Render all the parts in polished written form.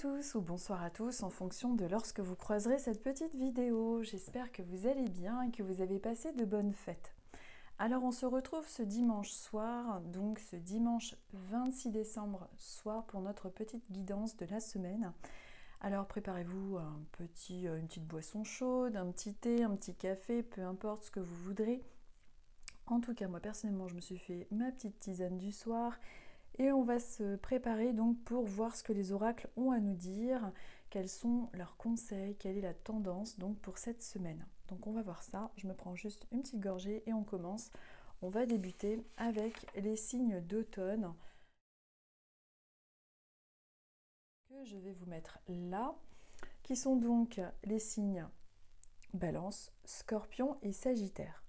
tous ou bonsoir à tous en fonction de lorsque vous croiserez cette petite vidéo. J'espère que vous allez bien et que vous avez passé de bonnes fêtes. Alors on se retrouve ce dimanche soir, donc ce dimanche 26 décembre soir pour notre petite guidance de la semaine. Alors préparez-vous une petite boisson chaude, un petit thé, un petit café, peu importe ce que vous voudrez. En tout cas moi personnellement je me suis fait ma petite tisane du soir. Et on va se préparer donc pour voir ce que les oracles ont à nous dire, quels sont leurs conseils, quelle est la tendance donc pour cette semaine. Donc on va voir ça, je me prends juste une petite gorgée et on commence. On va débuter avec les signes d'automne que je vais vous mettre là, qui sont donc les signes Balance, Scorpion et Sagittaire.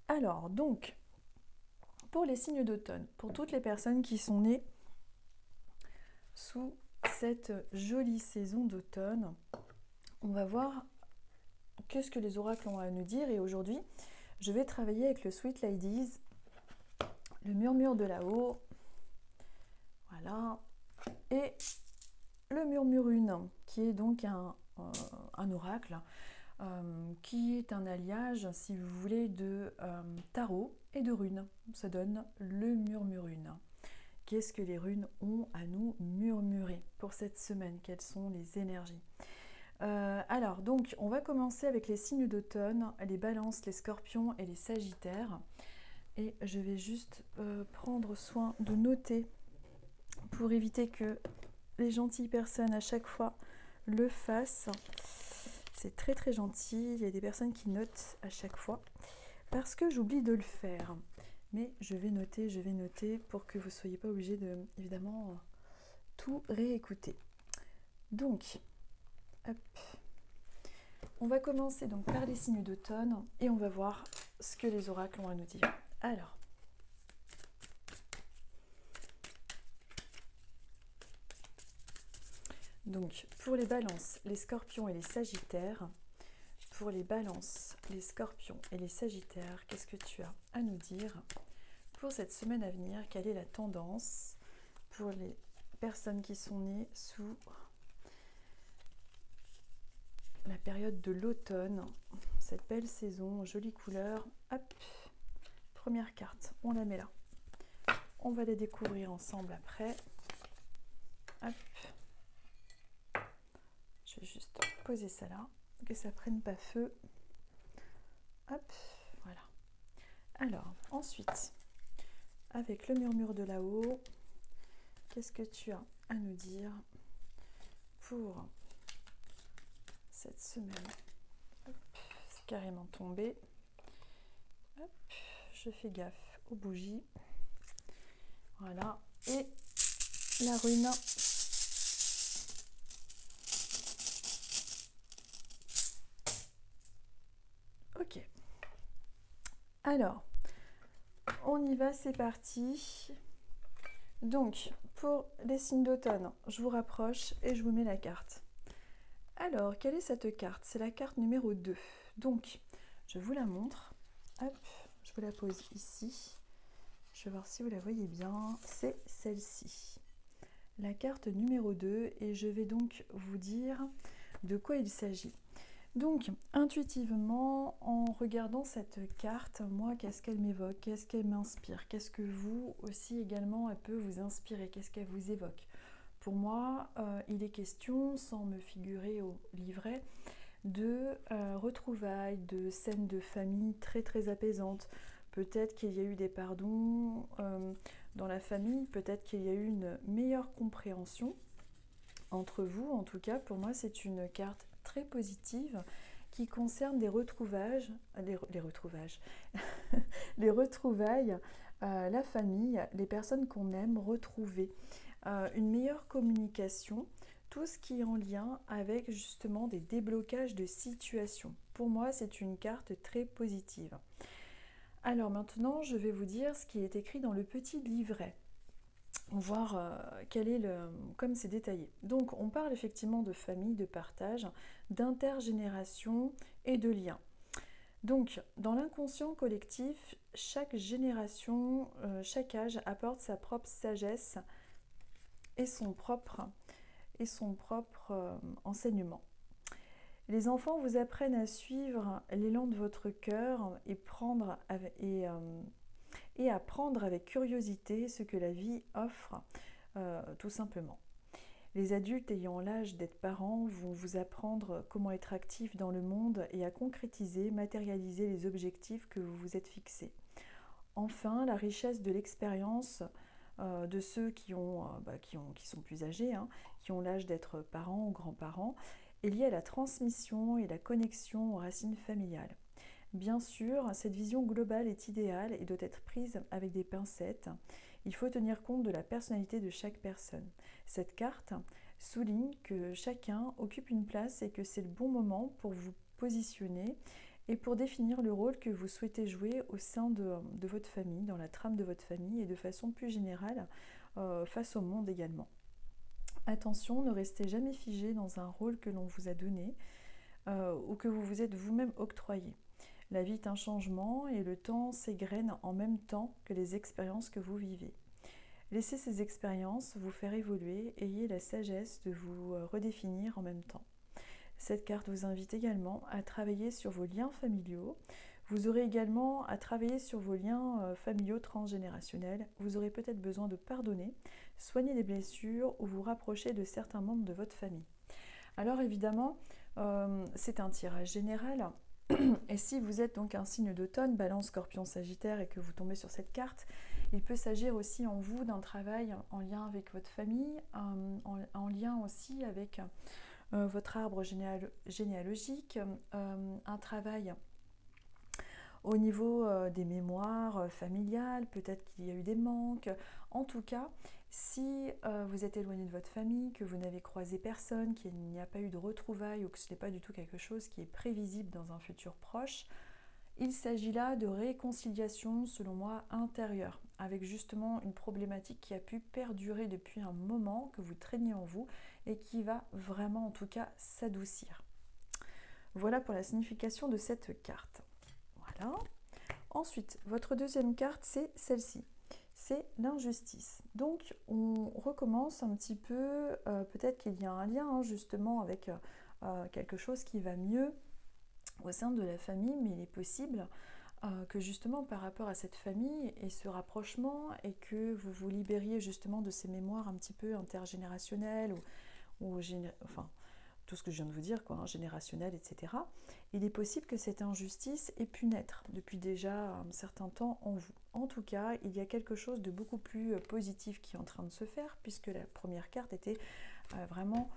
Alors donc, pour les signes d'automne, pour toutes les personnes qui sont nées sous cette jolie saison d'automne, on va voir qu'est-ce que les oracles ont à nous dire. Et aujourd'hui, je vais travailler avec le Sweet Ladies, le murmure de là-haut, voilà, et le murmurune, qui est donc un oracle, qui est un alliage, si vous voulez, de tarot et de runes. Ça donne le murmurune. Qu'est-ce que les runes ont à nous murmurer pour cette semaine? Quelles sont les énergies? Alors, donc, on va commencer avec les signes d'automne, les balances, les scorpions et les sagittaires. Et je vais juste prendre soin de noter pour éviter que les gentilles personnes à chaque fois le fassent. C'est très très gentil, il y a des personnes qui notent à chaque fois parce que j'oublie de le faire. Mais je vais noter pour que vous ne soyez pas obligés de, évidemment, tout réécouter. Donc, hop. On va commencer donc par les signes d'automne et on va voir ce que les oracles ont à nous dire. Alors, donc pour les balances, les scorpions et les sagittaires, pour les balances, les scorpions et les sagittaires, qu'est-ce que tu as à nous dire pour cette semaine à venir? Quelle est la tendance pour les personnes qui sont nées sous la période de l'automne, cette belle saison, jolie couleur? Hop, première carte, on la met là. On va les découvrir ensemble après. Hop. Je vais juste poser ça là, que ça prenne pas feu. Hop, voilà. Alors, ensuite, avec le murmure de là-haut, qu'est-ce que tu as à nous dire pour cette semaine? C'est carrément tombé. Hop, je fais gaffe aux bougies. Voilà. Et la rune. Ok. Alors, on y va, c'est parti. Donc, pour les signes d'automne, je vous rapproche et je vous mets la carte. Alors, quelle est cette carte? C'est la carte numéro 2. Donc, je vous la montre. Hop, je vous la pose ici. Je vais voir si vous la voyez bien. C'est celle-ci. La carte numéro 2. Et je vais donc vous dire de quoi il s'agit. Donc, intuitivement, en regardant cette carte, moi, qu'est-ce qu'elle m'évoque? Qu'est-ce qu'elle m'inspire? Qu'est-ce que vous aussi également, elle peut vous inspirer? Qu'est-ce qu'elle vous évoque? Pour moi, il est question, sans me figurer au livret, de retrouvailles, de scènes de famille très très apaisantes. Peut-être qu'il y a eu des pardons dans la famille, peut-être qu'il y a eu une meilleure compréhension entre vous. En tout cas, pour moi, c'est une carte très positive qui concerne des retrouvailles, les retrouvailles, la famille, les personnes qu'on aime retrouver, une meilleure communication, tout ce qui est en lien avec justement des déblocages de situations. Pour moi, c'est une carte très positive. Alors maintenant, je vais vous dire ce qui est écrit dans le petit livret. Voir quel est comme c'est détaillé. Donc on parle effectivement de famille, de partage, d'intergénération et de lien. Donc dans l'inconscient collectif, chaque génération, chaque âge apporte sa propre sagesse et son propre, enseignement. Les enfants vous apprennent à suivre l'élan de votre cœur et à prendre avec curiosité ce que la vie offre, tout simplement. Les adultes ayant l'âge d'être parents vont vous apprendre comment être actifs dans le monde et à concrétiser, matérialiser les objectifs que vous vous êtes fixés. Enfin, la richesse de l'expérience de ceux qui sont plus âgés, qui ont l'âge d'être parents ou grands-parents, est liée à la transmission et la connexion aux racines familiales. Bien sûr, cette vision globale est idéale et doit être prise avec des pincettes. Il faut tenir compte de la personnalité de chaque personne. Cette carte souligne que chacun occupe une place et que c'est le bon moment pour vous positionner et pour définir le rôle que vous souhaitez jouer au sein de votre famille, dans la trame de votre famille et de façon plus générale face au monde également. Attention, ne restez jamais figé dans un rôle que l'on vous a donné ou que vous vous êtes vous-même octroyé. La vie est un changement et le temps s'égrène en même temps que les expériences que vous vivez. Laissez ces expériences vous faire évoluer, ayez la sagesse de vous redéfinir en même temps. Cette carte vous invite également à travailler sur vos liens familiaux. Vous aurez également à travailler sur vos liens familiaux transgénérationnels. Vous aurez peut-être besoin de pardonner, soigner des blessures ou vous rapprocher de certains membres de votre famille. Alors évidemment, c'est un tirage général. Et si vous êtes donc un signe d'automne, Balance, Scorpion, Sagittaire, et que vous tombez sur cette carte, il peut s'agir aussi en vous d'un travail en lien avec votre famille, en lien aussi avec votre arbre généalogique, un travail au niveau des mémoires familiales, peut-être qu'il y a eu des manques. En tout cas, si vous êtes éloigné de votre famille, que vous n'avez croisé personne, qu'il n'y a pas eu de retrouvailles ou que ce n'est pas du tout quelque chose qui est prévisible dans un futur proche, il s'agit là de réconciliation, selon moi, intérieure, avec justement une problématique qui a pu perdurer depuis un moment, que vous traînez en vous, et qui va vraiment, en tout cas, s'adoucir. Voilà pour la signification de cette carte. Voilà. Ensuite, votre deuxième carte, c'est celle-ci. C'est l'injustice. Donc, on recommence un petit peu, peut-être qu'il y a un lien justement avec quelque chose qui va mieux au sein de la famille, mais il est possible que justement par rapport à cette famille et ce rapprochement et que vous vous libériez justement de ces mémoires un petit peu intergénérationnelles ou enfin tout ce que je viens de vous dire, quoi, générationnel, etc. Il est possible que cette injustice ait pu naître depuis déjà un certain temps en vous. En tout cas, il y a quelque chose de beaucoup plus positif qui est en train de se faire, puisque la première carte était vraiment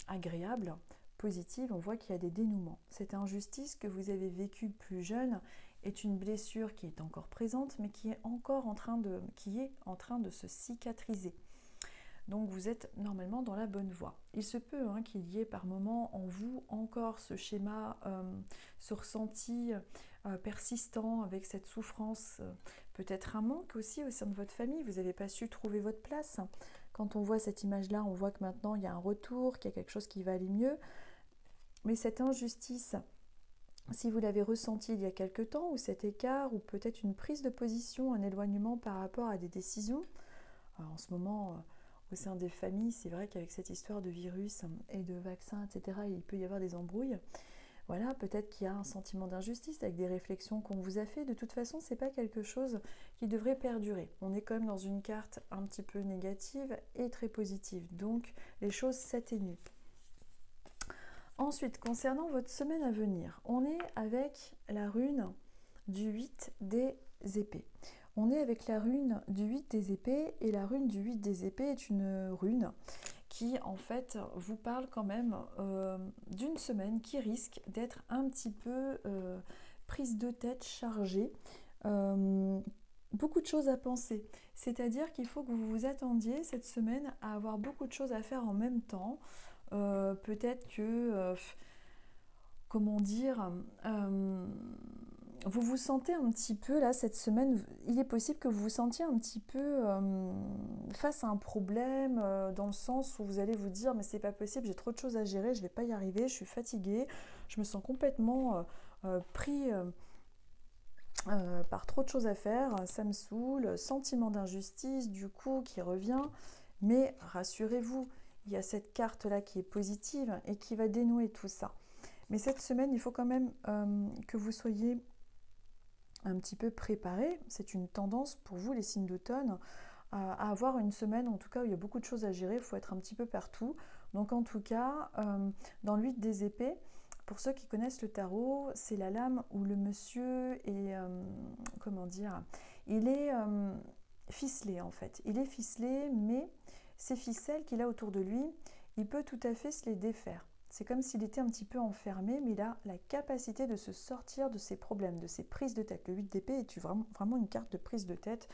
agréable, positive. On voit qu'il y a des dénouements. Cette injustice que vous avez vécue plus jeune est une blessure qui est encore présente, mais qui est encore en train de se cicatriser. Donc vous êtes normalement dans la bonne voie. Il se peut qu'il y ait par moment en vous encore ce schéma, ce ressenti persistant avec cette souffrance, peut-être un manque aussi au sein de votre famille, vous n'avez pas su trouver votre place. Quand on voit cette image-là, on voit que maintenant il y a un retour, qu'il y a quelque chose qui va aller mieux. Mais cette injustice, si vous l'avez ressenti il y a quelque temps, ou cet écart, ou peut-être une prise de position, un éloignement par rapport à des décisions, en ce moment... au sein des familles, c'est vrai qu'avec cette histoire de virus et de vaccins, etc., il peut y avoir des embrouilles. Voilà, peut-être qu'il y a un sentiment d'injustice avec des réflexions qu'on vous a fait. De toute façon, c'est pas quelque chose qui devrait perdurer. On est quand même dans une carte un petit peu négative et très positive. Donc, les choses s'atténuent. Ensuite, concernant votre semaine à venir, on est avec la rune du 8 des épées. On est avec la rune du 8 des épées et la rune du 8 des épées est une rune qui en fait vous parle quand même d'une semaine qui risque d'être un petit peu prise de tête, chargée. Beaucoup de choses à penser. C'est-à-dire qu'il faut que vous vous attendiez cette semaine à avoir beaucoup de choses à faire en même temps. Peut-être que... comment dire vous vous sentez un petit peu, là, cette semaine, il est possible que vous vous sentiez un petit peu face à un problème, dans le sens où vous allez vous dire, mais c'est pas possible, j'ai trop de choses à gérer, je vais pas y arriver, je suis fatiguée, je me sens complètement pris par trop de choses à faire, ça me saoule, sentiment d'injustice, du coup, qui revient, Mais rassurez-vous, il y a cette carte-là qui est positive et qui va dénouer tout ça. Mais cette semaine, il faut quand même que vous soyez un petit peu préparés. C'est une tendance pour vous, les signes d'automne, à avoir une semaine, en tout cas, où il y a beaucoup de choses à gérer. Il faut être un petit peu partout. Donc, en tout cas, dans l'huile des épées, pour ceux qui connaissent le tarot, c'est la lame où le monsieur est, comment dire, il est ficelé en fait. Il est ficelé, mais ces ficelles qu'il a autour de lui, il peut tout à fait se les défaire. C'est comme s'il était un petit peu enfermé, mais il a la capacité de se sortir de ses problèmes, de ses prises de tête. Le 8 d'épée est vraiment une carte de prise de tête,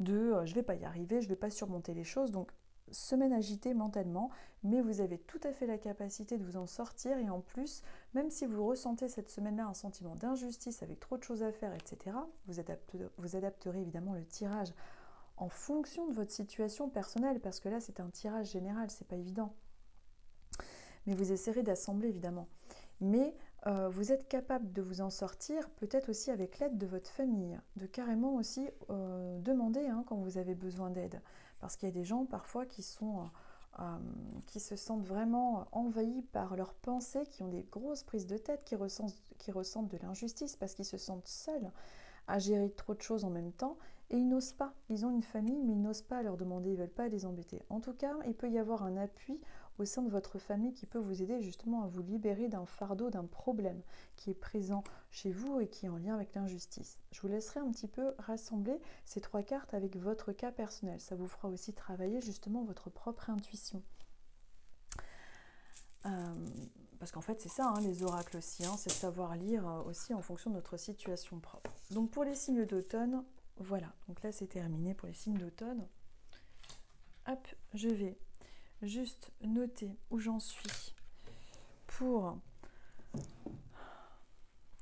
de je ne vais pas y arriver, je ne vais pas surmonter les choses. Donc, semaine agitée mentalement, mais vous avez tout à fait la capacité de vous en sortir. Et en plus, même si vous ressentez cette semaine-là un sentiment d'injustice avec trop de choses à faire, etc., vous adapterez évidemment le tirage en fonction de votre situation personnelle, parce que là, c'est un tirage général, c'est pas évident. Mais vous essaierez d'assembler évidemment. Mais vous êtes capable de vous en sortir, peut-être aussi avec l'aide de votre famille, de carrément aussi demander quand vous avez besoin d'aide. Parce qu'il y a des gens parfois qui se sentent vraiment envahis par leurs pensées, qui ont des grosses prises de tête, qui ressentent de l'injustice parce qu'ils se sentent seuls à gérer trop de choses en même temps et ils n'osent pas. Ils ont une famille mais ils n'osent pas leur demander, ils ne veulent pas les embêter. En tout cas, il peut y avoir un appui au sein de votre famille qui peut vous aider justement à vous libérer d'un fardeau, d'un problème qui est présent chez vous et qui est en lien avec l'injustice. Je vous laisserai un petit peu rassembler ces 3 cartes avec votre cas personnel. Ça vous fera aussi travailler justement votre propre intuition. Parce qu'en fait c'est ça les oracles aussi, c'est savoir lire aussi en fonction de notre situation propre. Donc pour les signes d'automne, voilà, donc là c'est terminé pour les signes d'automne. Hop, je vais juste noter où j'en suis pour,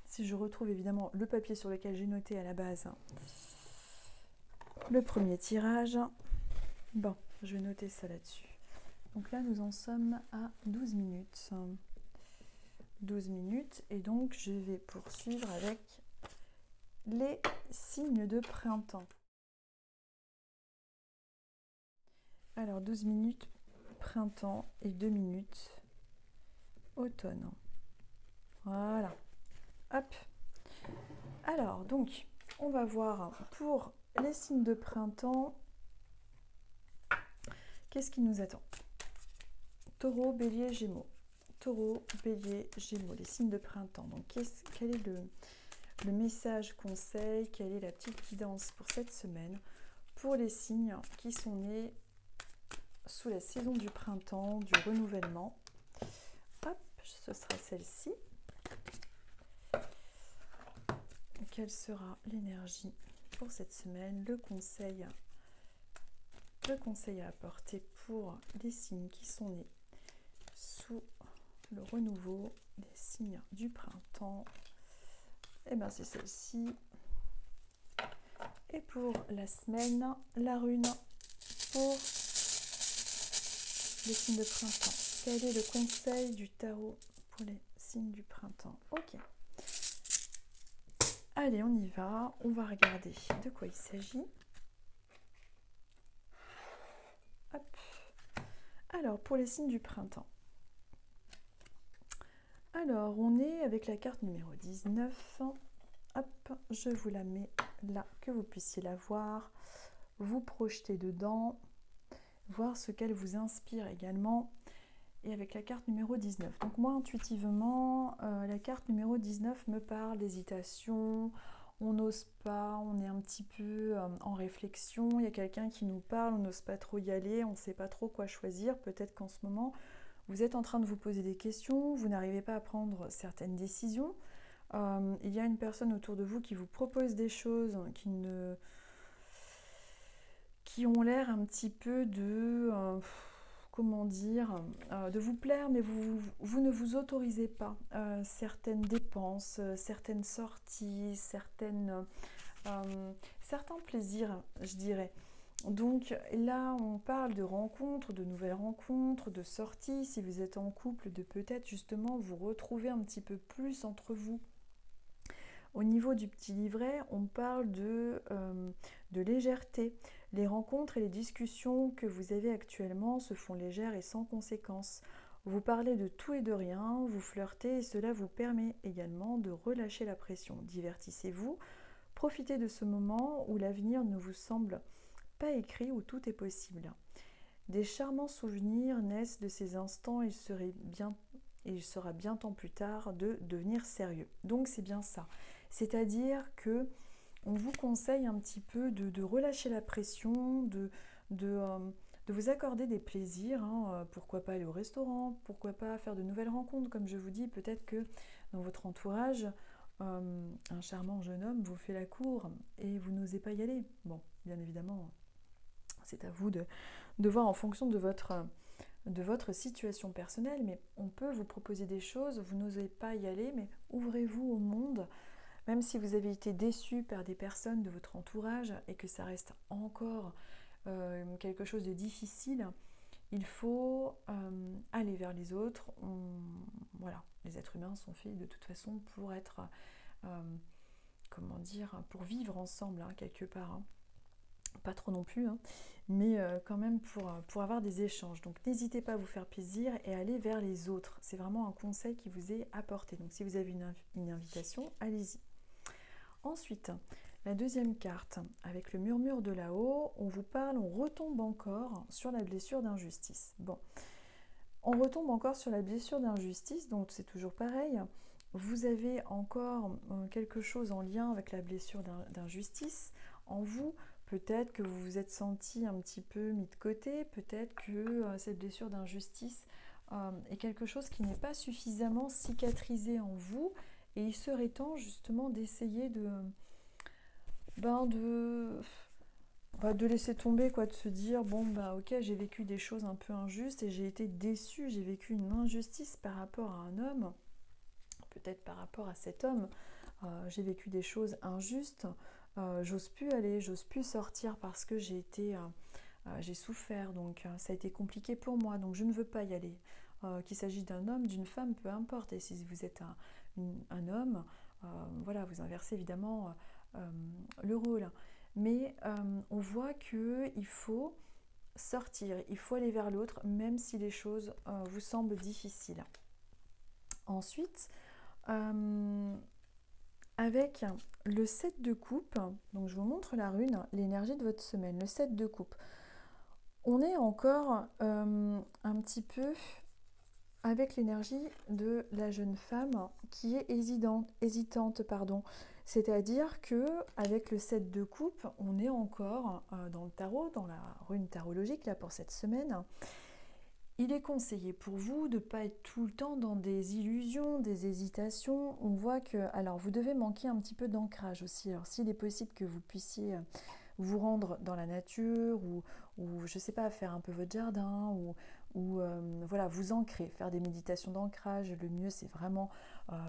si je retrouve évidemment le papier sur lequel j'ai noté à la base le premier tirage. Bon, je vais noter ça là-dessus. Donc là nous en sommes à 12 minutes. 12 minutes et donc je vais poursuivre avec les signes de printemps. Alors 12 minutes printemps et 2 minutes automne. Voilà. Hop. Alors donc on va voir pour les signes de printemps qu'est-ce qui nous attend. Taureau, Bélier, Gémeaux. Taureau, Bélier, Gémeaux, les signes de printemps. Donc quel est le message conseil, quelle est la petite guidance pour cette semaine pour les signes qui sont nés sous la saison du printemps, du renouvellement. Hop, ce sera celle-ci. Quelle sera l'énergie pour cette semaine, le conseil à apporter pour les signes qui sont nés sous le renouveau, les signes du printemps. Et bien c'est celle-ci. Et pour la semaine, la rune pour les signes de printemps. Quel est le conseil du tarot pour les signes du printemps? Ok. Allez, on y va. On va regarder de quoi il s'agit. Hop. Alors, pour les signes du printemps. Alors, on est avec la carte numéro 19. Hop, je vous la mets là, que vous puissiez la voir, vous projeter dedans, voir ce qu'elle vous inspire également. Et avec la carte numéro 19. Donc moi, intuitivement, la carte numéro 19 me parle d'hésitation, on n'ose pas, on est un petit peu en réflexion, il y a quelqu'un qui nous parle, on n'ose pas trop y aller, on ne sait pas trop quoi choisir. Peut-être qu'en ce moment, vous êtes en train de vous poser des questions, vous n'arrivez pas à prendre certaines décisions. Il y a une personne autour de vous qui vous propose des choses qui ont l'air un petit peu de... comment dire, de vous plaire, mais vous ne vous autorisez pas certaines dépenses, certaines sorties, certains plaisirs, je dirais. Donc là, on parle de rencontres, de nouvelles rencontres, de sorties. Si vous êtes en couple, de peut-être justement vous retrouver un petit peu plus entre vous Au niveau du petit livret, on parle de légèreté. Les rencontres et les discussions que vous avez actuellement se font légères et sans conséquences. Vous parlez de tout et de rien, vous flirtez et cela vous permet également de relâcher la pression. Divertissez-vous, profitez de ce moment où l'avenir ne vous semble pas écrit, où tout est possible. Des charmants souvenirs naissent de ces instants, il sera bien temps plus tard de devenir sérieux. Donc c'est bien ça. C'est-à-dire que on vous conseille un petit peu de relâcher la pression, de vous accorder des plaisirs, hein. Pourquoi pas aller au restaurant, pourquoi pas faire de nouvelles rencontres, comme je vous dis, peut-être que dans votre entourage, un charmant jeune homme vous fait la cour et vous n'osez pas y aller. Bon, bien évidemment, c'est à vous de voir en fonction de votre situation personnelle, mais on peut vous proposer des choses, vous n'osez pas y aller, mais ouvrez-vous au monde. Même si vous avez été déçu par des personnes de votre entourage et que ça reste encore quelque chose de difficile, il faut aller vers les autres. Voilà, les êtres humains sont faits de toute façon pour être, comment dire, pour vivre ensemble, hein, quelque part. Hein. Pas trop non plus, hein, mais quand même pour avoir des échanges. Donc n'hésitez pas à vous faire plaisir et aller vers les autres. C'est vraiment un conseil qui vous est apporté. Donc si vous avez une invitation, allez-y. Ensuite, la deuxième carte, avec le murmure de là-haut, on vous parle, on retombe encore sur la blessure d'injustice. Bon, on retombe encore sur la blessure d'injustice, donc c'est toujours pareil. Vous avez encore quelque chose en lien avec la blessure d'injustice en vous. Peut-être que vous vous êtes senti un petit peu mis de côté, peut-être que cette blessure d'injustice est quelque chose qui n'est pas suffisamment cicatrisé en vous. Et il serait temps justement d'essayer de laisser tomber, quoi, de se dire, bon, bah ok, j'ai vécu des choses un peu injustes et j'ai été déçue, j'ai vécu une injustice par rapport à un homme, peut-être par rapport à cet homme, j'ai vécu des choses injustes, j'ose plus aller, j'ose plus sortir parce que j'ai souffert, donc ça a été compliqué pour moi, donc je ne veux pas y aller. Qu'il s'agisse d'un homme, d'une femme, peu importe. Et si vous êtes un homme, voilà, vous inversez évidemment le rôle. Mais on voit qu'il faut sortir, il faut aller vers l'autre, même si les choses vous semblent difficiles. Ensuite, avec le 7 de coupe, donc je vous montre la rune, l'énergie de votre semaine, le 7 de coupe. On est encore un petit peu avec l'énergie de la jeune femme qui est hésitante. C'est-à-dire que avec le 7 de coupe, on est encore dans le tarot, dans la rune tarologique là pour cette semaine. Il est conseillé pour vous de ne pas être tout le temps dans des illusions, des hésitations. On voit que, alors vous devez manquer un petit peu d'ancrage aussi. Alors s'il est possible que vous puissiez vous rendre dans la nature ou je sais pas, faire un peu votre jardin ou voilà, vous ancrer, faire des méditations d'ancrage. Le mieux c'est vraiment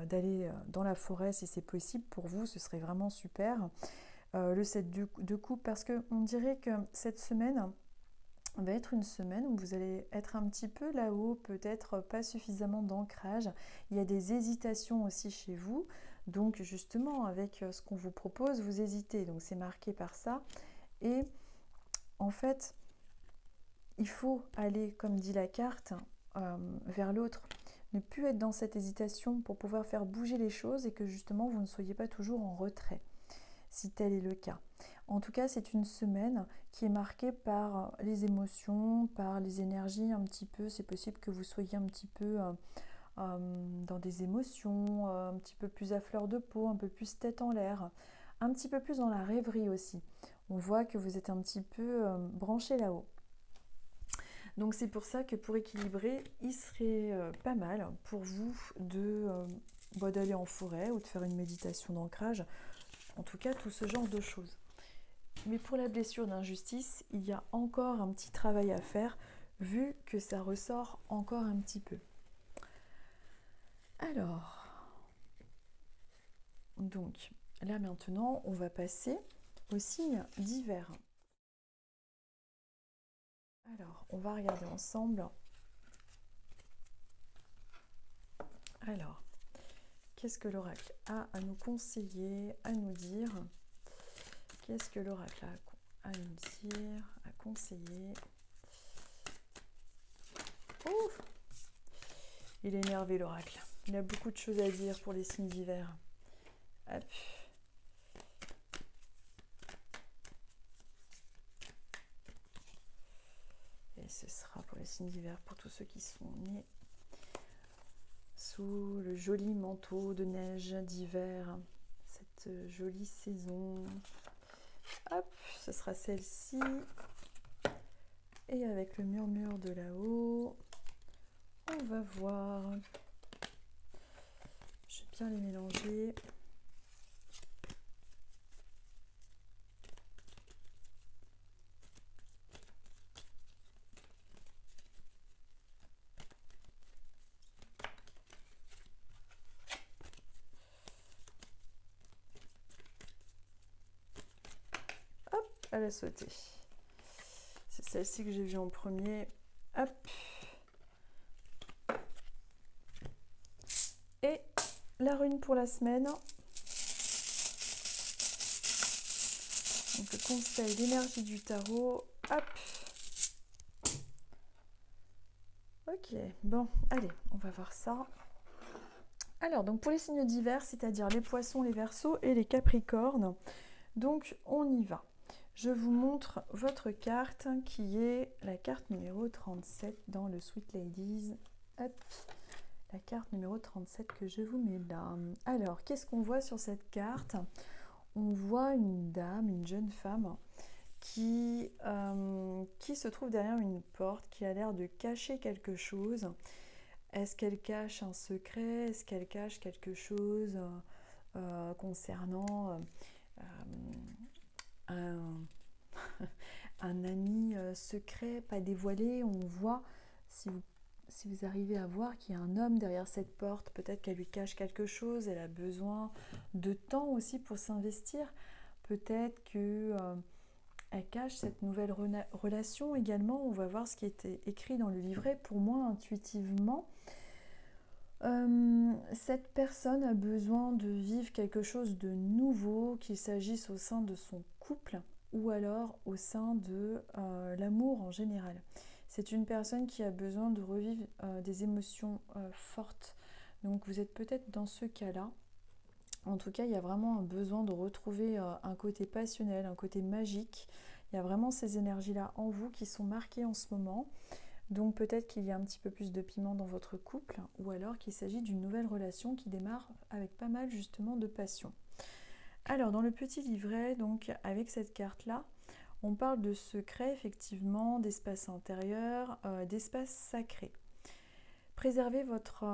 d'aller dans la forêt si c'est possible pour vous, ce serait vraiment super. Le 7 de coupe, parce qu'on dirait que cette semaine va être une semaine où vous allez être un petit peu là-haut, peut-être pas suffisamment d'ancrage. Il y a des hésitations aussi chez vous. Donc justement, avec ce qu'on vous propose, vous hésitez. Donc c'est marqué par ça. Et en fait, il faut aller, comme dit la carte, vers l'autre. Ne plus être dans cette hésitation pour pouvoir faire bouger les choses et que justement vous ne soyez pas toujours en retrait, si tel est le cas. En tout cas, c'est une semaine qui est marquée par les émotions, par les énergies un petit peu. C'est possible que vous soyez un petit peu dans des émotions, un petit peu plus à fleur de peau, un peu plus tête en l'air, un petit peu plus dans la rêverie aussi. On voit que vous êtes un petit peu branché là-haut. Donc c'est pour ça que pour équilibrer, il serait pas mal pour vous d'aller en forêt ou de faire une méditation d'ancrage. En tout cas, tout ce genre de choses. Mais pour la blessure d'injustice, il y a encore un petit travail à faire, vu que ça ressort encore un petit peu. Alors, donc, là maintenant, on va passer au signe d'hiver. Alors, on va regarder ensemble. Alors, Qu'est-ce que l'oracle a à nous conseiller, à nous dire? Qu'est-ce que l'oracle a à nous dire, à conseiller? Ouf! Il est énervé l'oracle. Il a beaucoup de choses à dire pour les signes d'hiver. Hop. Et ce sera pour les signes d'hiver, pour tous ceux qui sont nés sous le joli manteau de neige d'hiver, cette jolie saison. Hop, ce sera celle-ci. Et avec le murmure de là-haut, on va voir. Je vais bien les mélanger. Hop, elle a sauté. C'est celle-ci que j'ai vue en premier. Hop. Et la rune pour la semaine. Donc le conseil d'énergie du tarot. Hop. Ok, bon, allez, on va voir ça. Alors, donc pour les signes d'hiver, c'est-à-dire les poissons, les verseaux et les capricornes. Donc, on y va. Je vous montre votre carte qui est la carte numéro 37 dans le Sweet Ladies. Hop, la carte numéro 37 que je vous mets là. Alors, qu'est-ce qu'on voit sur cette carte? On voit une dame, une jeune femme qui se trouve derrière une porte, qui a l'air de cacher quelque chose. Est-ce qu'elle cache un secret? Est-ce qu'elle cache quelque chose concernant un ami secret, pas dévoilé? On voit, si vous arrivez à voir qu'il y a un homme derrière cette porte, peut-être qu'elle lui cache quelque chose, elle a besoin de temps aussi pour s'investir. Peut-être que elle cache cette nouvelle relation également. On va voir ce qui était écrit dans le livret. Pour moi, intuitivement, cette personne a besoin de vivre quelque chose de nouveau, qu'il s'agisse au sein de son couple ou alors au sein de l'amour en général. C'est une personne qui a besoin de revivre des émotions fortes. Donc vous êtes peut-être dans ce cas-là. En tout cas, il y a vraiment un besoin de retrouver un côté passionnel, un côté magique. Il y a vraiment ces énergies-là en vous qui sont marquées en ce moment. Donc peut-être qu'il y a un petit peu plus de piment dans votre couple, ou alors qu'il s'agit d'une nouvelle relation qui démarre avec pas mal justement de passion. Alors dans le petit livret, donc avec cette carte-là, on parle de secret effectivement, d'espace intérieur, d'espace sacré. Préservez votre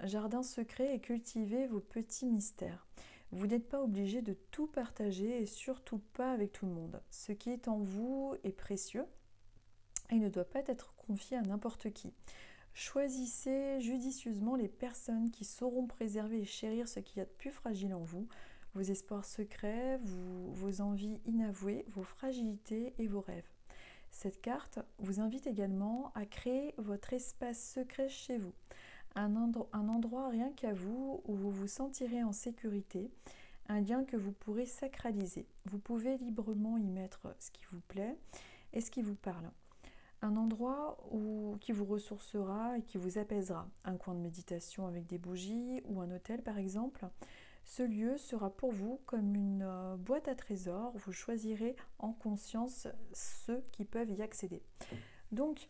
jardin secret et cultivez vos petits mystères. Vous n'êtes pas obligé de tout partager et surtout pas avec tout le monde. Ce qui est en vous est précieux et ne doit pas être confié à n'importe qui. Choisissez judicieusement les personnes qui sauront préserver et chérir ce qu'il y a de plus fragile en vous, vos espoirs secrets, vos envies inavouées, vos fragilités et vos rêves. Cette carte vous invite également à créer votre espace secret chez vous, un endroit rien qu'à vous où vous vous sentirez en sécurité, un lien que vous pourrez sacraliser. Vous pouvez librement y mettre ce qui vous plaît et ce qui vous parle. Un endroit qui vous ressourcera et qui vous apaisera. Un coin de méditation avec des bougies ou un hôtel par exemple. Ce lieu sera pour vous comme une boîte à trésors. Vous choisirez en conscience ceux qui peuvent y accéder. Donc,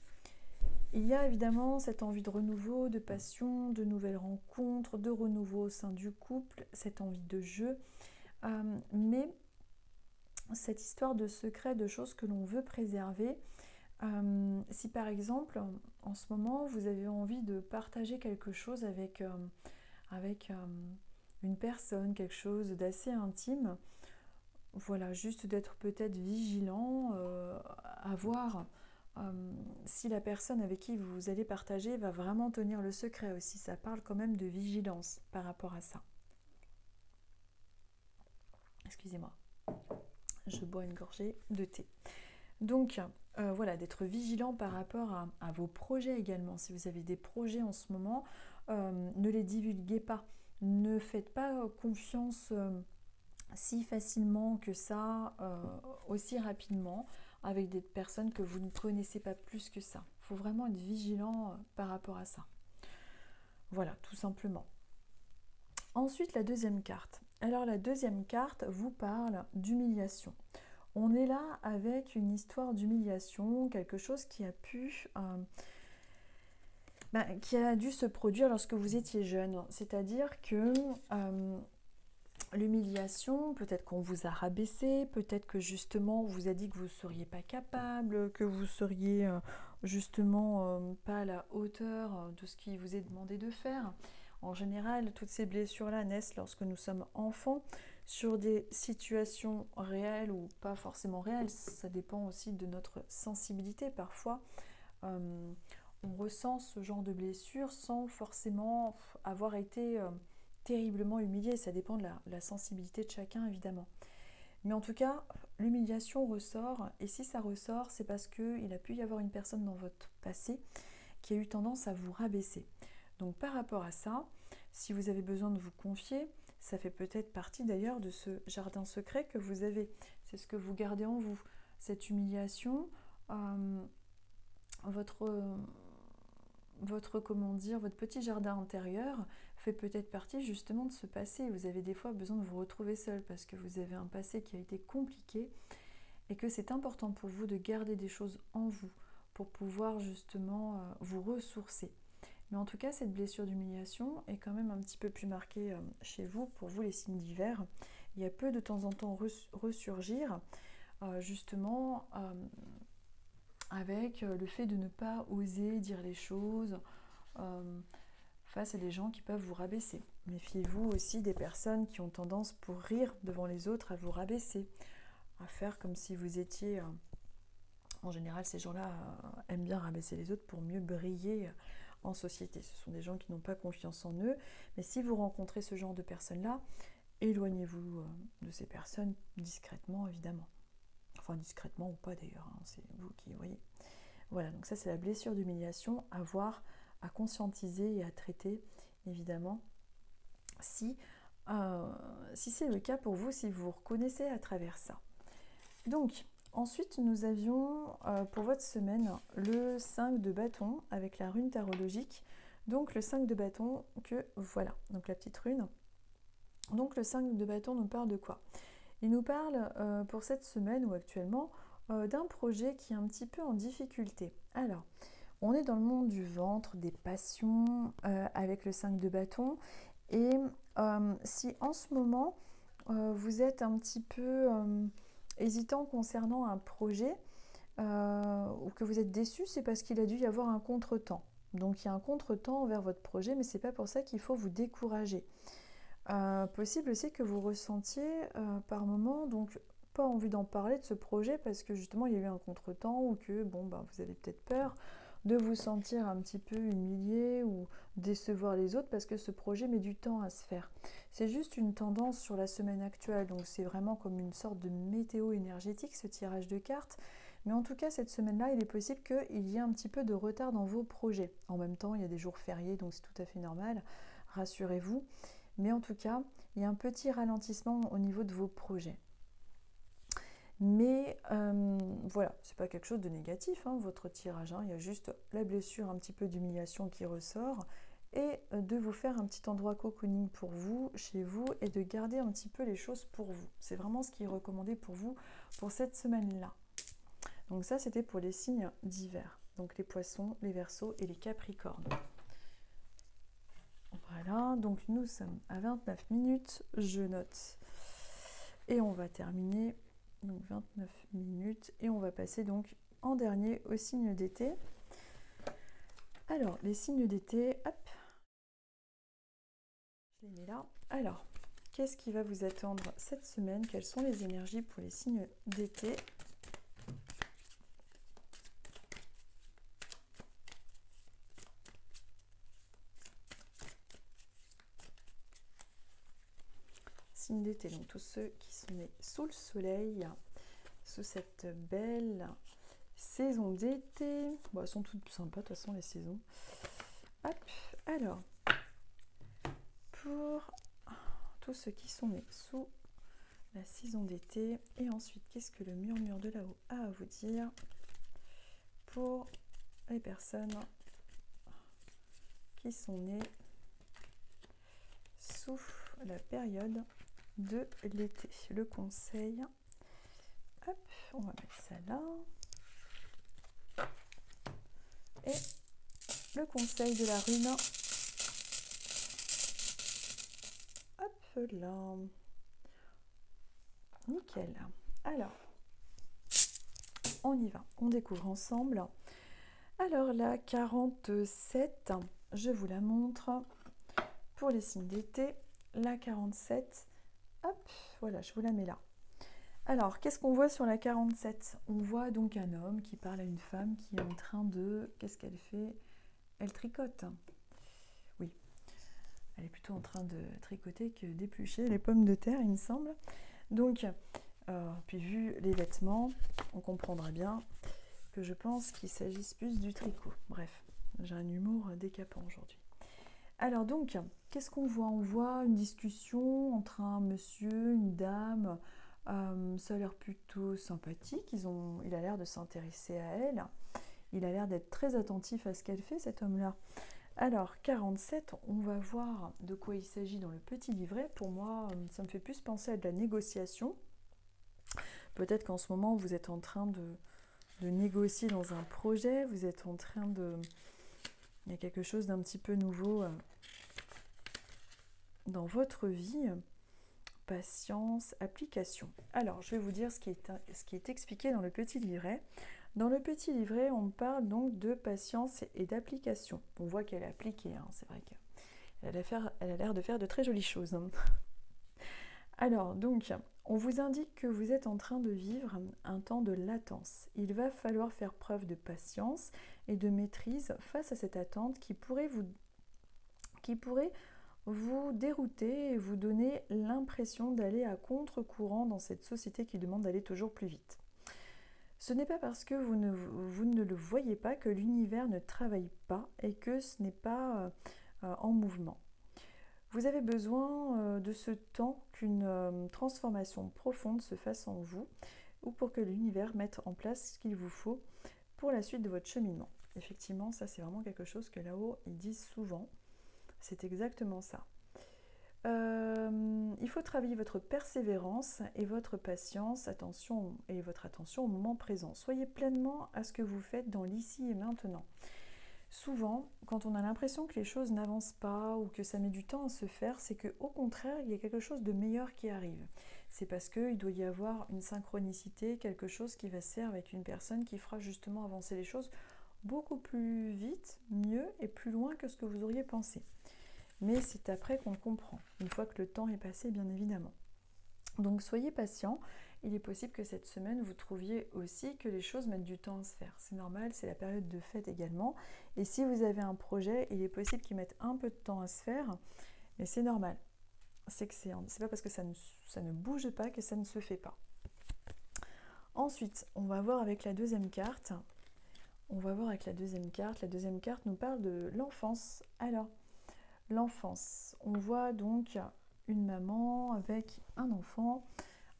il y a évidemment cette envie de renouveau, de passion, de nouvelles rencontres, de renouveau au sein du couple, cette envie de jeu. Mais cette histoire de secret, de choses que l'on veut préserver, si par exemple, en ce moment, vous avez envie de partager quelque chose avec une personne, quelque chose d'assez intime, voilà, juste d'être peut-être vigilant, à voir si la personne avec qui vous allez partager va vraiment tenir le secret aussi. Ça parle quand même de vigilance par rapport à ça. Excusez-moi, je bois une gorgée de thé. Donc voilà, d'être vigilant par rapport à vos projets également. Si vous avez des projets en ce moment, ne les divulguez pas. Ne faites pas confiance si facilement que ça, aussi rapidement, avec des personnes que vous ne connaissez pas plus que ça. Il faut vraiment être vigilant par rapport à ça. Voilà, tout simplement. Ensuite, la deuxième carte. Alors la deuxième carte vous parle d'humiliation. On est là avec une histoire d'humiliation, quelque chose qui a pu... qui a dû se produire lorsque vous étiez jeune. C'est-à-dire que l'humiliation, peut-être qu'on vous a rabaissé, peut-être que justement on vous a dit que vous ne seriez pas capable, que vous seriez justement pas à la hauteur de ce qui vous est demandé de faire. En général, toutes ces blessures-là naissent lorsque nous sommes enfants, sur des situations réelles ou pas forcément réelles. Ça dépend aussi de notre sensibilité. Parfois, on ressent ce genre de blessure sans forcément avoir été terriblement humilié. Ça dépend de la sensibilité de chacun, évidemment. Mais en tout cas, l'humiliation ressort, et si ça ressort, c'est parce qu'il a pu y avoir une personne dans votre passé qui a eu tendance à vous rabaisser. Donc par rapport à ça, si vous avez besoin de vous confier, ça fait peut-être partie d'ailleurs de ce jardin secret que vous avez. C'est ce que vous gardez en vous, cette humiliation, votre comment dire, votre petit jardin intérieur fait peut-être partie justement de ce passé. Vous avez des fois besoin de vous retrouver seul parce que vous avez un passé qui a été compliqué et que c'est important pour vous de garder des choses en vous pour pouvoir justement vous ressourcer. Mais en tout cas, cette blessure d'humiliation est quand même un petit peu plus marquée chez vous, pour vous les signes d'hiver. Il y a peu de temps en temps ressurgir, justement avec le fait de ne pas oser dire les choses face à des gens qui peuvent vous rabaisser. Méfiez-vous aussi des personnes qui ont tendance, pour rire devant les autres, à vous rabaisser, à faire comme si vous étiez... En général, ces gens-là aiment bien rabaisser les autres pour mieux briller en société. Ce sont des gens qui n'ont pas confiance en eux. Mais si vous rencontrez ce genre de personnes-là, éloignez-vous de ces personnes discrètement, évidemment. Enfin, discrètement ou pas d'ailleurs, hein, c'est vous qui voyez. Voilà, donc ça c'est la blessure d'humiliation à voir, à conscientiser et à traiter, évidemment, si c'est le cas pour vous, si vous vous reconnaissez à travers ça. Donc, ensuite, nous avions pour votre semaine le 5 de bâton avec la rune tarologique. Donc, le 5 de bâton, que voilà, donc la petite rune. Donc, le 5 de bâton nous parle de quoi? Il nous parle pour cette semaine ou actuellement d'un projet qui est un petit peu en difficulté. Alors, on est dans le monde du ventre, des passions avec le 5 de bâton. Et si en ce moment, vous êtes un petit peu hésitant concernant un projet ou que vous êtes déçu, c'est parce qu'il a dû y avoir un contretemps. Donc il y a un contretemps envers votre projet, mais c'est pas pour ça qu'il faut vous décourager. Possible aussi que vous ressentiez par moment donc pas envie d'en parler de ce projet parce que justement il y a eu un contretemps ou que bon vous avez peut-être peur de vous sentir un petit peu humilié ou décevoir les autres parce que ce projet met du temps à se faire. C'est juste une tendance sur la semaine actuelle, donc c'est vraiment comme une sorte de météo énergétique ce tirage de cartes. Mais en tout cas, cette semaine-là, il est possible qu'il y ait un petit peu de retard dans vos projets. En même temps, il y a des jours fériés, donc c'est tout à fait normal, rassurez-vous. Mais en tout cas, il y a un petit ralentissement au niveau de vos projets. Mais voilà, c'est pas quelque chose de négatif, hein, votre tirage. Hein, il y a juste la blessure, un petit peu d'humiliation qui ressort. Et de vous faire un petit endroit cocooning pour vous, chez vous, et de garder un petit peu les choses pour vous. C'est vraiment ce qui est recommandé pour vous pour cette semaine-là. Donc ça, c'était pour les signes d'hiver. Donc les poissons, les verseaux et les capricornes. Voilà, donc nous sommes à 29 minutes, je note. Et on va terminer, donc 29 minutes, et on va passer donc en dernier aux signes d'été. Alors, les signes d'été, hop, je les mets là. Alors, qu'est-ce qui va vous attendre cette semaine? Quelles sont les énergies pour les signes d'été? Signes d'été, donc tous ceux qui sont nés sous le soleil, sous cette belle saison d'été. Bon, elles sont toutes sympas de toute façon les saisons. Hop, alors, pour tous ceux qui sont nés sous la saison d'été. Et ensuite, qu'est-ce que le murmure de là-haut a à vous dire pour les personnes qui sont nées sous la période de l'été. Le conseil. Hop, on va mettre ça là. Et le conseil de la rune. Hop là. Nickel. Alors, on y va. On découvre ensemble. Alors la 47, je vous la montre pour les signes d'été. La 47, hop, voilà, je vous la mets là. Alors, qu'est-ce qu'on voit sur la 47? On voit donc un homme qui parle à une femme qui est en train de... Qu'est-ce qu'elle fait? Elle tricote. Oui, elle est plutôt en train de tricoter que d'éplucher les pommes de terre, il me semble. Donc, puis vu les vêtements, on comprendra bien que je pense qu'il s'agisse plus du tricot. Bref, j'ai un humour décapant aujourd'hui. Alors donc, qu'est-ce qu'on voit? On voit une discussion entre un monsieur, une dame. Ça a l'air plutôt sympathique. Il a l'air de s'intéresser à elle. Il a l'air d'être très attentif à ce qu'elle fait, cet homme-là. Alors, 47, on va voir de quoi il s'agit dans le petit livret. Pour moi, ça me fait plus penser à de la négociation. Peut-être qu'en ce moment, vous êtes en train de négocier dans un projet. Vous êtes en train de... Il y a quelque chose d'un petit peu nouveau dans votre vie. Patience, application. Alors, je vais vous dire ce qui est expliqué dans le petit livret. Dans le petit livret, on parle donc de patience et d'application. On voit qu'elle est appliquée, hein. C'est vrai qu'elle a l'air de faire de très jolies choses. Hein. Alors, donc, on vous indique que vous êtes en train de vivre un temps de latence. Il va falloir faire preuve de patience et de maîtrise face à cette attente qui pourrait vous dérouter et vous donner l'impression d'aller à contre-courant dans cette société qui demande d'aller toujours plus vite. Ce n'est pas parce que vous ne le voyez pas que l'univers ne travaille pas et que ce n'est pas en mouvement. Vous avez besoin de ce temps qu'une transformation profonde se fasse en vous ou pour que l'univers mette en place ce qu'il vous faut pour la suite de votre cheminement. Effectivement, ça c'est vraiment quelque chose que là-haut ils disent souvent. C'est exactement ça. Il faut travailler votre persévérance et votre patience, et votre attention au moment présent. Soyez pleinement à ce que vous faites dans l'ici et maintenant. Souvent, quand on a l'impression que les choses n'avancent pas ou que ça met du temps à se faire, c'est qu'au contraire, il y a quelque chose de meilleur qui arrive. C'est parce qu'il doit y avoir une synchronicité, quelque chose qui va se faire avec une personne qui fera justement avancer les choses beaucoup plus vite, mieux et plus loin que ce que vous auriez pensé. Mais c'est après qu'on le comprend, une fois que le temps est passé, bien évidemment. Donc soyez patient, il est possible que cette semaine, vous trouviez aussi que les choses mettent du temps à se faire. C'est normal, c'est la période de fête également. Et si vous avez un projet, il est possible qu'il mette un peu de temps à se faire, mais c'est normal. C'est pas parce que ça ne bouge pas que ça ne se fait pas. Ensuite, on va voir avec la deuxième carte. La deuxième carte nous parle de l'enfance. Alors, l'enfance. On voit donc une maman avec un enfant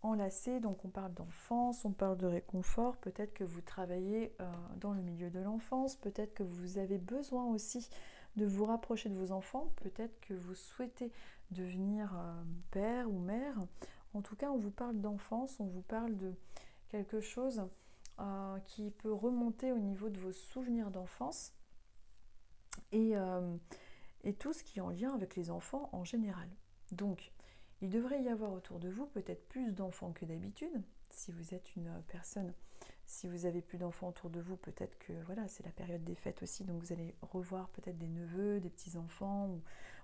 enlacé, donc on parle d'enfance, on parle de réconfort, peut-être que vous travaillez dans le milieu de l'enfance, peut-être que vous avez besoin aussi de vous rapprocher de vos enfants, peut-être que vous souhaitez devenir père ou mère. En tout cas, on vous parle d'enfance, on vous parle de quelque chose qui peut remonter au niveau de vos souvenirs d'enfance et tout ce qui est en lien avec les enfants en général. Donc, il devrait y avoir autour de vous peut-être plus d'enfants que d'habitude. Si vous êtes une personne, si vous avez plus d'enfants autour de vous, peut-être que voilà, c'est la période des fêtes aussi, donc vous allez revoir peut-être des neveux, des petits-enfants, ou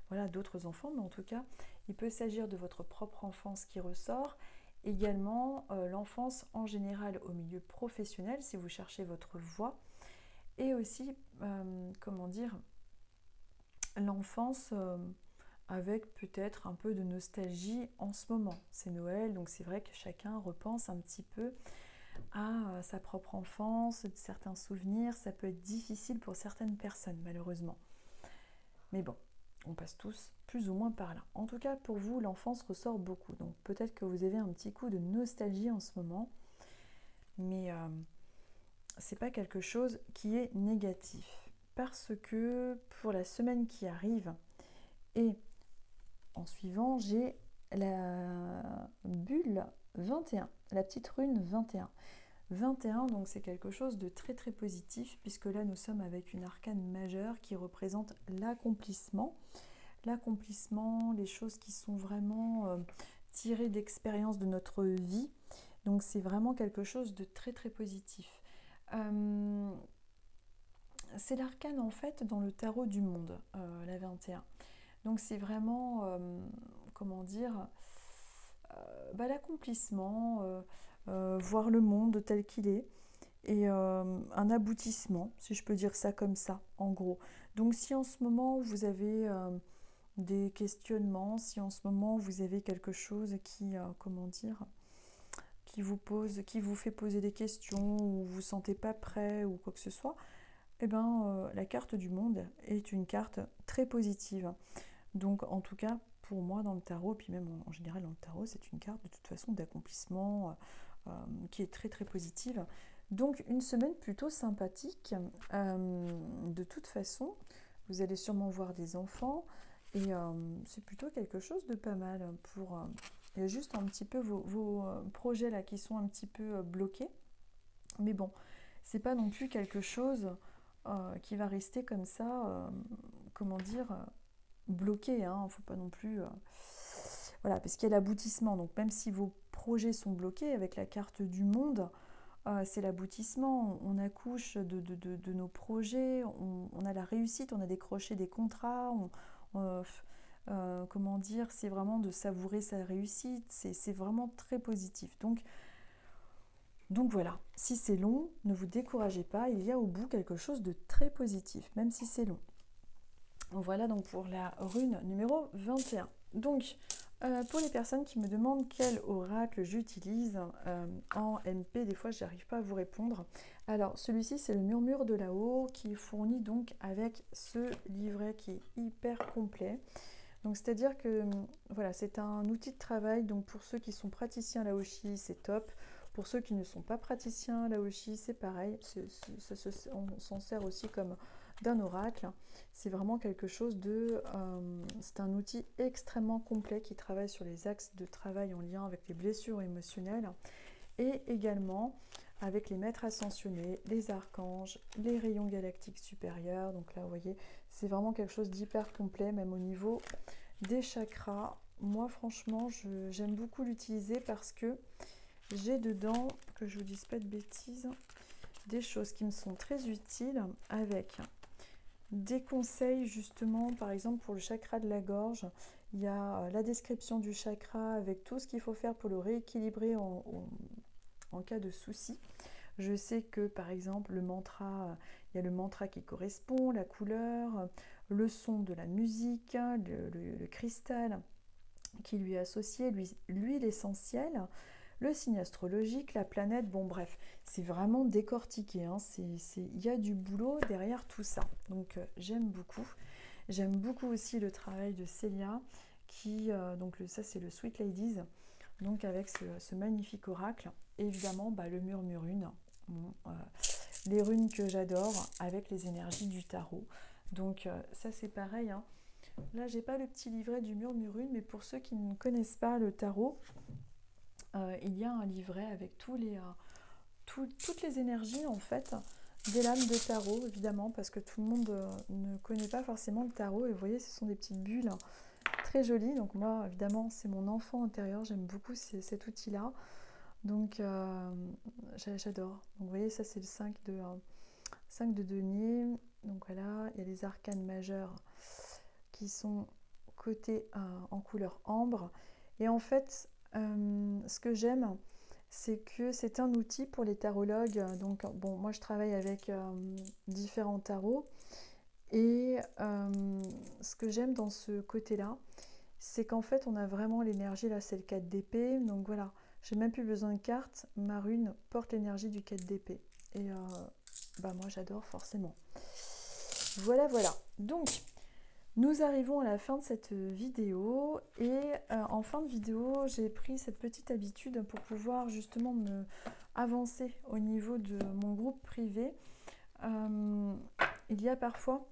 voilà, d'autres enfants, mais en tout cas, il peut s'agir de votre propre enfance qui ressort. Également, l'enfance en général au milieu professionnel, si vous cherchez votre voie, et aussi, comment dire, l'enfance avec peut-être un peu de nostalgie en ce moment. C'est Noël, donc c'est vrai que chacun repense un petit peu à sa propre enfance, certains souvenirs. Ça peut être difficile pour certaines personnes, malheureusement. Mais bon, on passe tous plus ou moins par là. En tout cas, pour vous, l'enfance ressort beaucoup. Donc peut-être que vous avez un petit coup de nostalgie en ce moment, mais c'est pas quelque chose qui est négatif. Parce que pour la semaine qui arrive, et en suivant, j'ai la bulle 21, la petite rune 21. 21, donc c'est quelque chose de très très positif, puisque là nous sommes avec une arcane majeure qui représente l'accomplissement. L'accomplissement, les choses qui sont vraiment tirées d'expériences de notre vie. Donc c'est vraiment quelque chose de très très positif. C'est l'arcane en fait dans le tarot du monde, la 21. Donc c'est vraiment, comment dire, l'accomplissement, voir le monde tel qu'il est, et un aboutissement, si je peux dire ça comme ça, en gros. Donc si en ce moment vous avez des questionnements, si en ce moment vous avez quelque chose qui, comment dire, qui vous fait poser des questions, ou vous ne vous sentez pas prêt, ou quoi que ce soit, eh ben, la carte du monde est une carte très positive. Donc en tout cas, pour moi dans le tarot, puis même en général dans le tarot, c'est une carte de toute façon d'accomplissement qui est très très positive. Donc une semaine plutôt sympathique. De toute façon, vous allez sûrement voir des enfants, et c'est plutôt quelque chose de pas mal pour... il y a juste un petit peu vos projets là qui sont un petit peu bloqués. Mais bon, c'est pas non plus quelque chose qui va rester comme ça, comment dire, bloqué, hein. Faut pas non plus... voilà, parce qu'il y a l'aboutissement. Donc même si vos projets sont bloqués, avec la carte du monde, c'est l'aboutissement. On accouche de nos projets, on a la réussite, on a décroché des contrats, comment dire, c'est vraiment de savourer sa réussite, c'est vraiment très positif. Donc voilà, si c'est long, ne vous découragez pas, il y a au bout quelque chose de très positif, même si c'est long. Voilà donc pour la rune numéro 21. Donc, pour les personnes qui me demandent quel oracle j'utilise en MP, des fois je n'arrive pas à vous répondre. Alors celui-ci c'est le murmure de là-haut, qui est fourni donc avec ce livret qui est hyper complet. Donc c'est-à-dire que voilà, c'est un outil de travail, donc pour ceux qui sont praticiens Laoshi, c'est top. Pour ceux qui ne sont pas praticiens Laoshi, c'est pareil, on s'en sert aussi comme d'un oracle. C'est vraiment quelque chose de... c'est un outil extrêmement complet qui travaille sur les axes de travail en lien avec les blessures émotionnelles, et également avec les maîtres ascensionnés, les archanges, les rayons galactiques supérieurs. Donc là, vous voyez, c'est vraiment quelque chose d'hyper complet, même au niveau des chakras. Moi, franchement, j'aime beaucoup l'utiliser parce que j'ai dedans, que je vous dise pas de bêtises, des choses qui me sont très utiles, avec des conseils justement, par exemple pour le chakra de la gorge. Il y a la description du chakra avec tout ce qu'il faut faire pour le rééquilibrer en cas de souci. Je sais que par exemple le mantra, il y a le mantra qui correspond, la couleur, le son de la musique, le cristal qui lui est associé, l'huile essentielle, le signe astrologique, la planète, bon bref, c'est vraiment décortiqué, hein. Il y a du boulot derrière tout ça. Donc j'aime beaucoup. J'aime beaucoup aussi le travail de Célia, qui, donc ça c'est le Sweet Ladies, donc avec ce magnifique oracle. Et évidemment, le murmure-rune, bon, les runes que j'adore avec les énergies du tarot. Donc ça c'est pareil, hein. Là j'ai pas le petit livret du murmure-rune, mais pour ceux qui ne connaissent pas le tarot, il y a un livret avec toutes les énergies en fait des lames de tarot, évidemment, parce que tout le monde ne connaît pas forcément le tarot. Et vous voyez, ce sont des petites bulles très jolies. Donc moi, évidemment, c'est mon enfant intérieur, j'aime beaucoup cet outil-là. Donc j'adore. Donc vous voyez, ça c'est le 5 de denier. Donc voilà, il y a les arcanes majeures qui sont cotés en couleur ambre. Et en fait, ce que j'aime, c'est que c'est un outil pour les tarologues. Donc bon, moi je travaille avec différents tarots, et ce que j'aime dans ce côté-là, c'est qu'en fait on a vraiment l'énergie. Là c'est le 4 d'épée, donc voilà, j'ai même plus besoin de cartes, ma rune porte l'énergie du 4 d'épée, et moi j'adore forcément. Voilà. Donc Nous arrivons à la fin de cette vidéo et en fin de vidéo, j'ai pris cette petite habitude pour pouvoir justement me avancer au niveau de mon groupe privé. Il y a parfois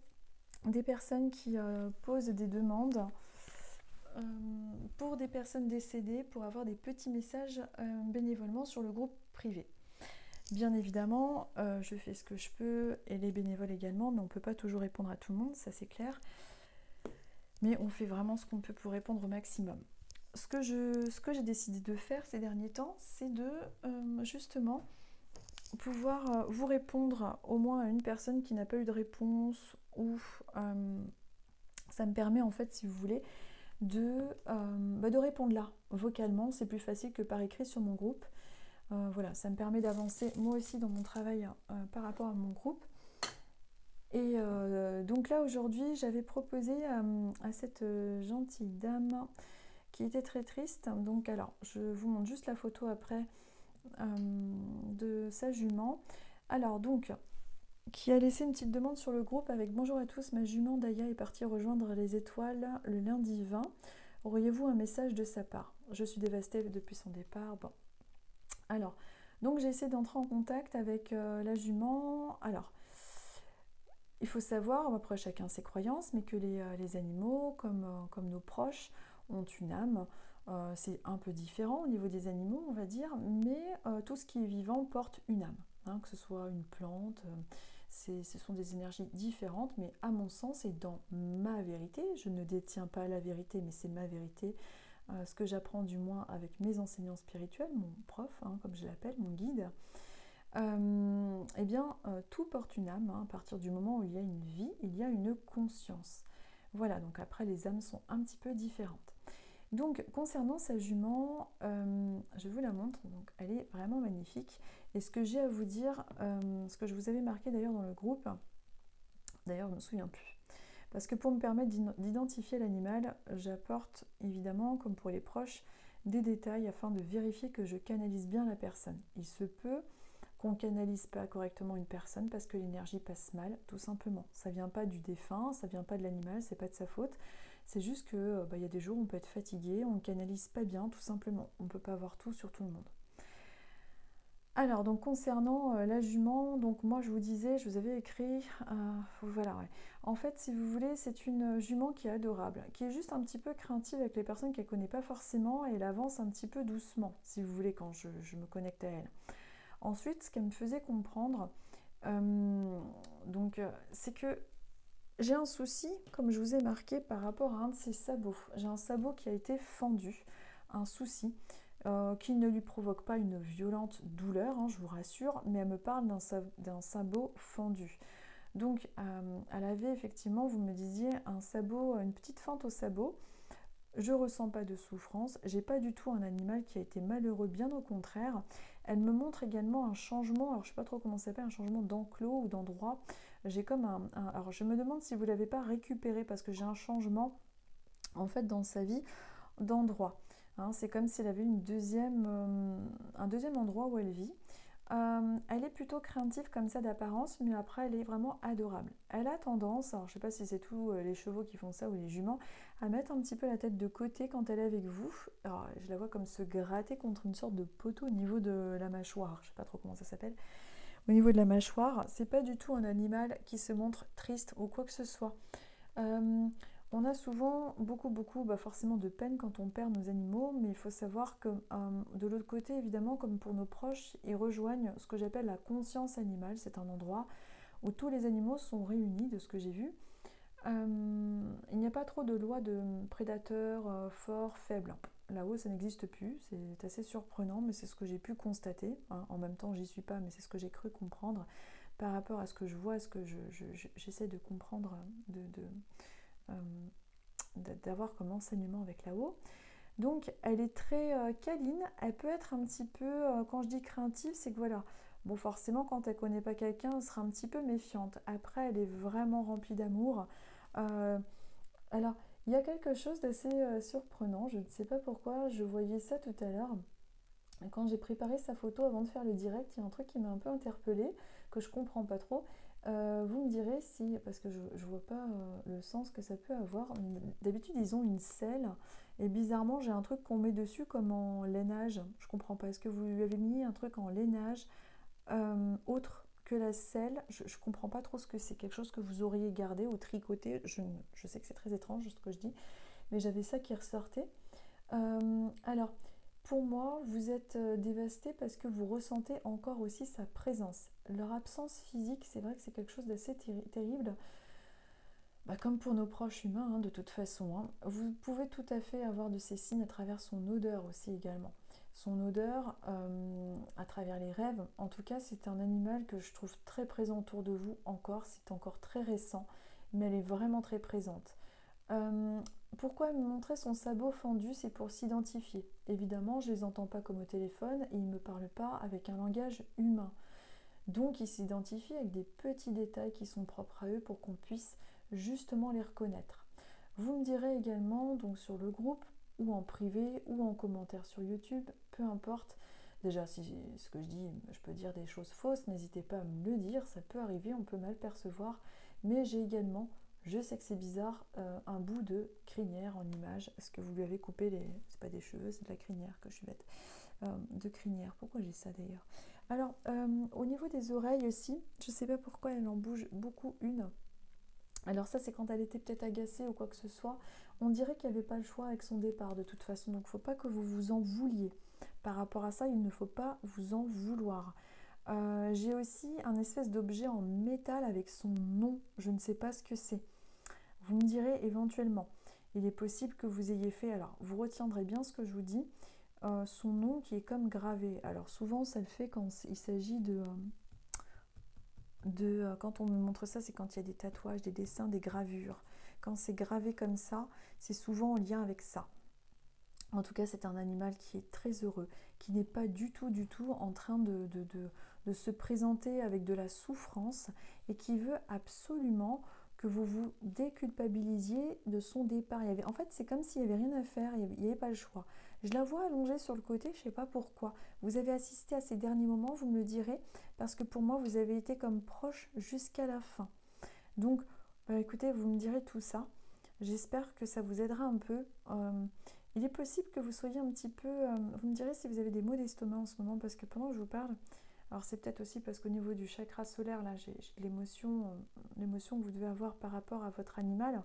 des personnes qui posent des demandes pour des personnes décédées pour avoir des petits messages bénévolement sur le groupe privé. Bien évidemment, je fais ce que je peux et les bénévoles également, mais on ne peut pas toujours répondre à tout le monde, ça c'est clair. Mais on fait vraiment ce qu'on peut pour répondre au maximum. Ce que j'ai décidé de faire ces derniers temps, c'est de justement pouvoir vous répondre au moins à une personne qui n'a pas eu de réponse ou ça me permet en fait, si vous voulez, de répondre là, vocalement. C'est plus facile que par écrit sur mon groupe. Voilà, ça me permet d'avancer moi aussi dans mon travail par rapport à mon groupe. Et donc là aujourd'hui j'avais proposé à cette gentille dame qui était très triste. Donc alors je vous montre juste la photo après de sa jument. Alors donc qui a laissé une petite demande sur le groupe avec: bonjour à tous, ma jument Daya est partie rejoindre les étoiles le lundi 20. Auriez-vous un message de sa part? Je suis dévastée depuis son départ. Bon. Alors, donc j'ai essayé d'entrer en contact avec la jument. Alors, il faut savoir, après chacun ses croyances, mais que les animaux, comme nos proches, ont une âme. C'est un peu différent au niveau des animaux, on va dire, mais tout ce qui est vivant porte une âme. Hein, que ce soit une plante, ce sont des énergies différentes, mais à mon sens et dans ma vérité, je ne détiens pas la vérité, mais c'est ma vérité, ce que j'apprends du moins avec mes enseignants spirituels, mon prof, hein, comme je l'appelle, mon guide, eh bien, tout porte une âme. Hein. À partir du moment où il y a une vie, il y a une conscience. Voilà, donc après, les âmes sont un petit peu différentes. Donc, concernant sa jument, je vous la montre. Donc, elle est vraiment magnifique. Et ce que j'ai à vous dire, ce que je vous avais marqué d'ailleurs dans le groupe, d'ailleurs, je ne me souviens plus. Parce que pour me permettre d'identifier l'animal, j'apporte évidemment, comme pour les proches, des détails afin de vérifier que je canalise bien la personne. Il se peut qu'on ne canalise pas correctement une personne parce que l'énergie passe mal, tout simplement. Ça ne vient pas du défunt, ça ne vient pas de l'animal, c'est pas de sa faute. C'est juste que y a des jours où on peut être fatigué, on ne canalise pas bien, tout simplement. On ne peut pas avoir tout sur tout le monde. Alors, donc concernant la jument, donc moi je vous disais, je vous avais écrit, voilà, ouais. En fait, si vous voulez, c'est une jument qui est adorable, qui est juste un petit peu craintive avec les personnes qu'elle ne connaît pas forcément, et elle avance un petit peu doucement, si vous voulez, quand je me connecte à elle. Ensuite, ce qu'elle me faisait comprendre, c'est que j'ai un souci, comme je vous ai marqué, par rapport à un de ses sabots. J'ai un sabot qui a été fendu, un souci. Qui ne lui provoque pas une violente douleur, hein, je vous rassure, mais elle me parle d'un sabot fendu. Donc elle avait effectivement, vous me disiez, un sabot, une petite fente au sabot. Je ressens pas de souffrance, j'ai pas du tout un animal qui a été malheureux, bien au contraire. Elle me montre également un changement, alors je sais pas trop comment ça s'appelle, un changement d'enclos ou d'endroit. J'ai comme alors je me demande si vous l'avez pas récupéré parce que j'ai un changement en fait dans sa vie d'endroit. Hein, c'est comme si elle avait un deuxième endroit où elle vit. Elle est plutôt craintive comme ça d'apparence, mais après elle est vraiment adorable. Elle a tendance, alors je sais pas si c'est tous les chevaux qui font ça ou les juments, à mettre un petit peu la tête de côté quand elle est avec vous. Alors je la vois comme se gratter contre une sorte de poteau au niveau de la mâchoire, je sais pas trop comment ça s'appelle. Au niveau de la mâchoire, c'est pas du tout un animal qui se montre triste ou quoi que ce soit. On a souvent beaucoup forcément de peine quand on perd nos animaux, mais il faut savoir que de l'autre côté, évidemment, comme pour nos proches, ils rejoignent ce que j'appelle la conscience animale. C'est un endroit où tous les animaux sont réunis, de ce que j'ai vu. Il n'y a pas trop de loi de prédateurs forts, faibles. Là-haut, ça n'existe plus. C'est assez surprenant, mais c'est ce que j'ai pu constater. Hein. En même temps, j'y suis pas, mais c'est ce que j'ai cru comprendre par rapport à ce que je vois, à ce que j'essaie de comprendre d'avoir comme enseignement avec là-haut. Donc elle est très câline, elle peut être un petit peu, quand je dis craintive, c'est que voilà, bon forcément quand elle connaît pas quelqu'un, elle sera un petit peu méfiante. Après elle est vraiment remplie d'amour. Alors il y a quelque chose d'assez surprenant, je ne sais pas pourquoi, je voyais ça tout à l'heure. Quand j'ai préparé sa photo avant de faire le direct, il y a un truc qui m'a un peu interpellée, que je comprends pas trop. Vous me direz si, parce que je ne vois pas le sens que ça peut avoir. D'habitude, ils ont une selle, et bizarrement, j'ai un truc qu'on met dessus comme en lainage. Je comprends pas. Est-ce que vous lui avez mis un truc en lainage autre que la selle? Je ne comprends pas trop ce que c'est. Quelque chose que vous auriez gardé ou tricoté. Je sais que c'est très étrange ce que je dis, mais j'avais ça qui ressortait. Alors, pour moi, vous êtes dévasté parce que vous ressentez encore aussi sa présence. Leur absence physique, c'est vrai que c'est quelque chose d'assez terrible, bah, comme pour nos proches humains, hein, de toute façon. Hein. Vous pouvez tout à fait avoir de ces signes à travers son odeur aussi également. Son odeur, à travers les rêves, en tout cas, c'est un animal que je trouve très présent autour de vous encore. C'est encore très récent, mais elle est vraiment très présente. Euh, Pourquoi me montrer son sabot fendu? C'est pour s'identifier. Évidemment, je ne les entends pas comme au téléphone et ils ne me parlent pas avec un langage humain. Donc, ils s'identifient avec des petits détails qui sont propres à eux pour qu'on puisse justement les reconnaître. Vous me direz également, donc sur le groupe, ou en privé, ou en commentaire sur YouTube, peu importe. Déjà, si ce que je dis, je peux dire des choses fausses, n'hésitez pas à me le dire, ça peut arriver, on peut mal percevoir. Mais j'ai également, je sais que c'est bizarre, un bout de crinière en image. Est-ce que vous lui avez coupé les... C'est pas des cheveux, c'est de la crinière, que je suis bête. De crinière, pourquoi j'ai ça d'ailleurs? Alors, au niveau des oreilles aussi, je sais pas pourquoi elle en bouge beaucoup une. Alors ça, c'est quand elle était peut-être agacée ou quoi que ce soit. On dirait qu'elle n'avait pas le choix avec son départ de toute façon. Donc il ne faut pas que vous vous en vouliez. Par rapport à ça, il ne faut pas vous en vouloir. J'ai aussi un espèce d'objet en métal avec son nom. Je ne sais pas ce que c'est. Vous me direz éventuellement. Il est possible que vous ayez fait... Alors, vous retiendrez bien ce que je vous dis. Son nom qui est comme gravé. Alors souvent, ça le fait quand il s'agit quand on me montre ça, c'est quand il y a des tatouages, des dessins, des gravures. Quand c'est gravé comme ça, c'est souvent en lien avec ça. En tout cas, c'est un animal qui est très heureux, qui n'est pas du tout en train de se présenter avec de la souffrance et qui veut absolument que vous vous déculpabilisiez de son départ. En fait, c'est comme s'il n'y avait rien à faire, il n'y avait pas le choix. Je la vois allongée sur le côté, je ne sais pas pourquoi. Vous avez assisté à ces derniers moments, vous me le direz, parce que pour moi, vous avez été comme proche jusqu'à la fin. Donc, bah, écoutez, vous me direz tout ça. J'espère que ça vous aidera un peu. Il est possible que vous soyez un petit peu... vous me direz si vous avez des maux d'estomac en ce moment, parce que pendant que je vous parle, alors c'est peut-être aussi parce qu'au niveau du chakra solaire, là, j'ai l'émotion que vous devez avoir par rapport à votre animal.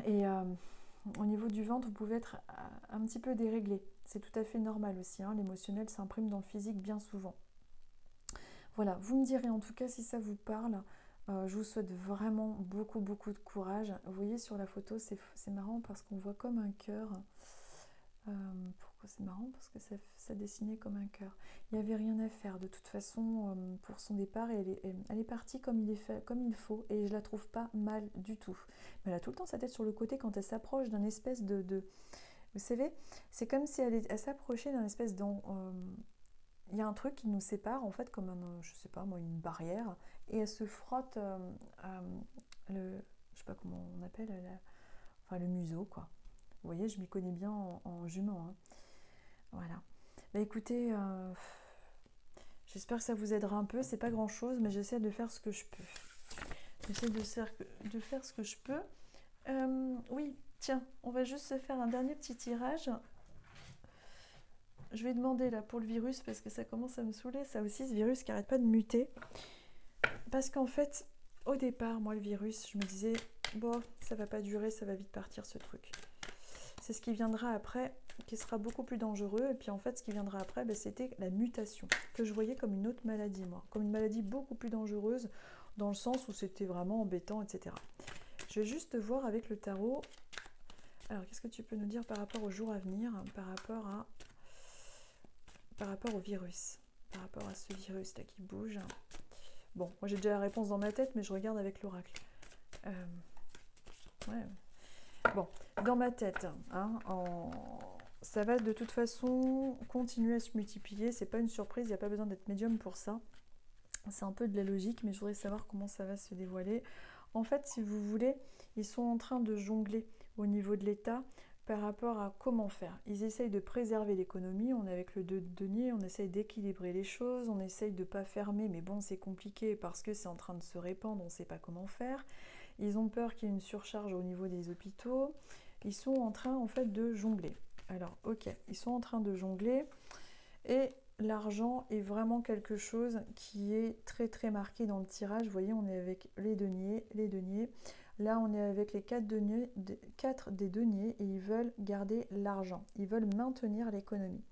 Et au niveau du ventre, vous pouvez être un petit peu déréglé. C'est tout à fait normal aussi. Hein. L'émotionnel s'imprime dans le physique bien souvent. Voilà, vous me direz en tout cas si ça vous parle. Je vous souhaite vraiment beaucoup de courage. Vous voyez sur la photo, c'est marrant parce qu'on voit comme un cœur. Pourquoi c'est marrant? Parce que ça dessinait comme un cœur. Il n'y avait rien à faire de toute façon pour son départ. Et elle est partie comme il faut et je la trouve pas mal du tout. Mais elle a tout le temps sa tête sur le côté quand elle s'approche d'un espèce de... Vous savez, c'est comme si elle s'approchait d'un espèce il y a un truc qui nous sépare en fait comme je sais pas moi, une barrière et elle se frotte je sais pas comment on appelle, enfin le museau quoi. Vous voyez, je m'y connais bien en jument. Hein. Voilà. Bah écoutez, j'espère que ça vous aidera un peu. C'est pas grand chose, mais j'essaie de faire ce que je peux. J'essaie de faire ce que je peux. Oui, tiens, on va juste se faire un dernier petit tirage. Je vais demander là pour le virus parce que ça commence à me saouler. Ça aussi, ce virus qui arrête pas de muter. Parce qu'en fait, au départ, moi, le virus, je me disais, bon, ça va pas durer, ça va vite partir ce truc. C'est ce qui viendra après, qui sera beaucoup plus dangereux. Et puis en fait, ce qui viendra après, ben, c'était la mutation, que je voyais comme une autre maladie, moi. Comme une maladie beaucoup plus dangereuse, dans le sens où c'était vraiment embêtant, etc. Je vais juste voir avec le tarot. Alors, qu'est-ce que tu peux nous dire par rapport au jour à venir, par rapport au virus, par rapport à ce virus là qui bouge. Bon, moi j'ai déjà la réponse dans ma tête, mais je regarde avec l'oracle. Ouais. Bon, dans ma tête, hein, ça va de toute façon continuer à se multiplier. C'est pas une surprise, il n'y a pas besoin d'être médium pour ça. C'est un peu de la logique, mais je voudrais savoir comment ça va se dévoiler. En fait, si vous voulez, ils sont en train de jongler au niveau de l'État par rapport à comment faire. Ils essayent de préserver l'économie, on est avec le 2 de denier, on essaye d'équilibrer les choses, on essaye de ne pas fermer, mais bon c'est compliqué parce que c'est en train de se répandre, on ne sait pas comment faire. Ils ont peur qu'il y ait une surcharge au niveau des hôpitaux. Ils sont en train en fait de jongler. Alors ok, ils sont en train de jongler et l'argent est vraiment quelque chose qui est très très marqué dans le tirage. Vous voyez, on est avec les deniers. Là, on est avec les 4 des deniers et ils veulent garder l'argent. Ils veulent maintenir l'économie.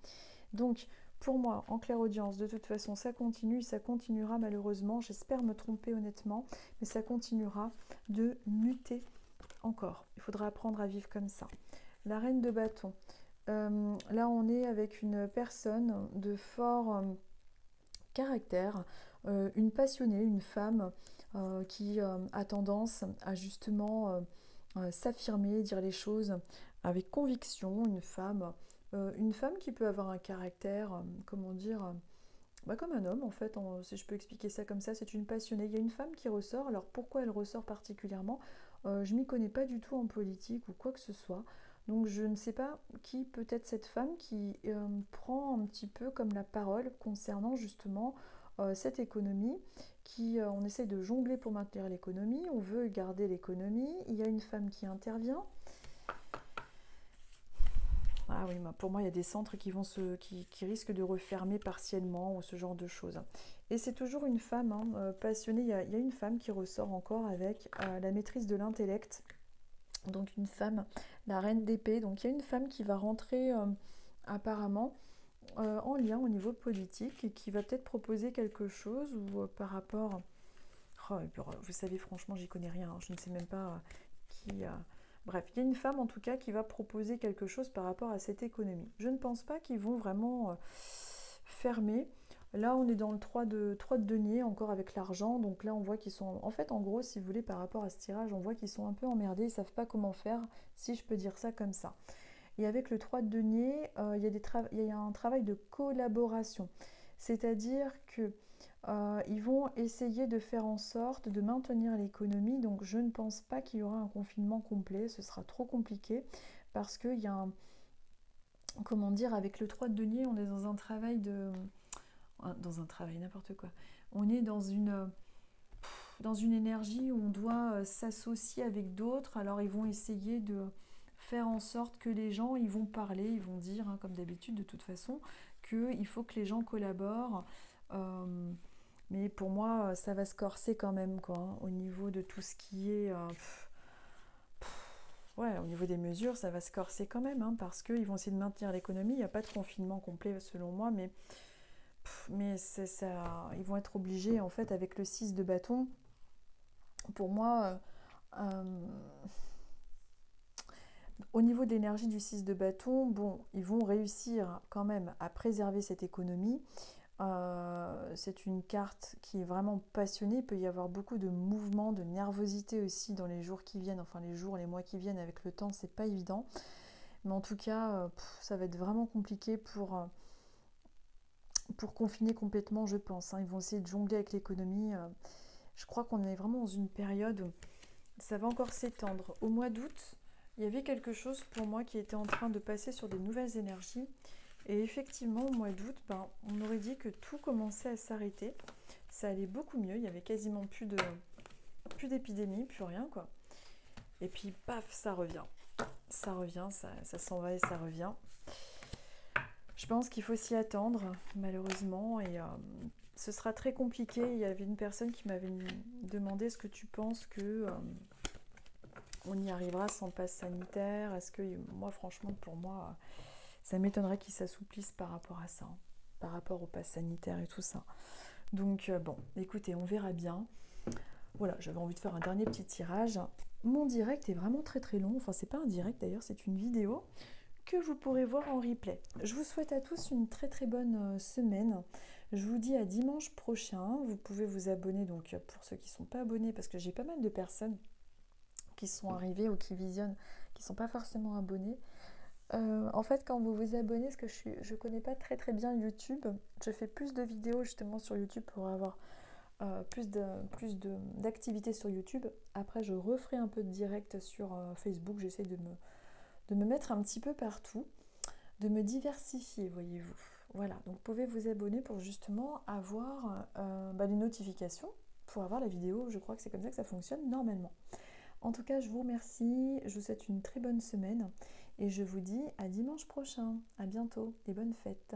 Donc, pour moi, en clairaudience, de toute façon, ça continue, ça continuera malheureusement. J'espère me tromper honnêtement, mais ça continuera de muter encore. Il faudra apprendre à vivre comme ça. La reine de bâton. Là, on est avec une personne de fort caractère, une passionnée, une femme qui a tendance à justement s'affirmer, dire les choses avec conviction, une femme qui peut avoir un caractère, comment dire, comme un homme en fait, si je peux expliquer ça comme ça, c'est une passionnée. Il y a une femme qui ressort, alors pourquoi elle ressort particulièrement? Je m'y connais pas du tout en politique ou quoi que ce soit, donc je ne sais pas qui peut être cette femme qui prend un petit peu comme la parole concernant justement cette économie, on essaie de jongler pour maintenir l'économie, on veut garder l'économie, il y a une femme qui intervient. Ah oui, pour moi, il y a des centres qui risquent de refermer partiellement ou ce genre de choses. Et c'est toujours une femme passionnée. Il y a une femme qui ressort encore avec la maîtrise de l'intellect. Donc une femme, la reine d'épée. Donc il y a une femme qui va rentrer apparemment en lien au niveau politique et qui va peut-être proposer quelque chose ou par rapport... Oh, et puis, vous savez, franchement, j'y connais rien. Je ne sais même pas qui... Bref, il y a une femme en tout cas qui va proposer quelque chose par rapport à cette économie. Je ne pense pas qu'ils vont vraiment fermer. Là, on est dans le 3 de denier, encore avec l'argent. Donc là, on voit qu'ils sont... En fait, en gros, si vous voulez, par rapport à ce tirage, on voit qu'ils sont un peu emmerdés. Ils ne savent pas comment faire, si je peux dire ça comme ça. Et avec le 3 de denier, il y a un travail de collaboration. C'est-à-dire que ils vont essayer de faire en sorte de maintenir l'économie. Donc je ne pense pas qu'il y aura un confinement complet, ce sera trop compliqué parce qu'il y a un... Comment dire, avec le 3 de denier, on est dans un travail de... Dans un travail, n'importe quoi. On est dans une énergie où on doit s'associer avec d'autres. Alors ils vont essayer de faire en sorte que les gens, ils vont parler, ils vont dire, comme d'habitude de toute façon, qu'il faut que les gens collaborent. Mais pour moi, ça va se corser quand même, quoi, au niveau de tout ce qui est... ouais, au niveau des mesures, ça va se corser quand même, parce qu'ils vont essayer de maintenir l'économie. Il n'y a pas de confinement complet, selon moi, mais ça, ils vont être obligés, en fait, avec le 6 de bâton. Pour moi, au niveau de l'énergie du 6 de bâton, bon, ils vont réussir quand même à préserver cette économie. C'est une carte qui est vraiment passionnée. Il peut y avoir beaucoup de mouvements, de nervosité aussi dans les jours qui viennent, enfin les jours, les mois qui viennent avec le temps, c'est pas évident. Mais en tout cas, ça va être vraiment compliqué pour confiner complètement, je pense. Ils vont essayer de jongler avec l'économie. Je crois qu'on est vraiment dans une période où ça va encore s'étendre. Au mois d'août, il y avait quelque chose pour moi qui était en train de passer sur des nouvelles énergies. Et effectivement, au mois d'août, on aurait dit que tout commençait à s'arrêter. Ça allait beaucoup mieux, il y avait quasiment plus d'épidémie, plus rien, quoi. Et puis, paf, ça revient. Ça revient, ça s'en va et ça revient. Je pense qu'il faut s'y attendre, malheureusement, et ce sera très compliqué. Il y avait une personne qui m'avait demandé, est-ce que tu penses que on y arrivera sans passe sanitaire? Est-ce que, moi, franchement, pour moi... ça m'étonnerait qu'ils s'assouplissent par rapport à ça, par rapport au pass sanitaire et tout ça. Donc bon, écoutez, on verra bien. Voilà, j'avais envie de faire un dernier petit tirage. Mon direct est vraiment très très long. Enfin, c'est pas un direct d'ailleurs, c'est une vidéo que vous pourrez voir en replay. Je vous souhaite à tous une très très bonne semaine. Je vous dis à dimanche prochain. Vous pouvez vous abonner, donc pour ceux qui ne sont pas abonnés, parce que j'ai pas mal de personnes qui sont arrivées ou qui visionnent, qui ne sont pas forcément abonnés. En fait, quand vous vous abonnez, parce que je connais pas très très bien YouTube, je fais plus de vidéos justement sur YouTube pour avoir plus d'activité sur YouTube. Après, je referai un peu de direct sur Facebook, j'essaie de de me mettre un petit peu partout, de me diversifier, voyez-vous. Voilà, donc vous pouvez vous abonner pour justement avoir les notifications, pour avoir la vidéo. Je crois que c'est comme ça que ça fonctionne normalement. En tout cas, je vous remercie, je vous souhaite une très bonne semaine et je vous dis à dimanche prochain. À bientôt et bonnes fêtes.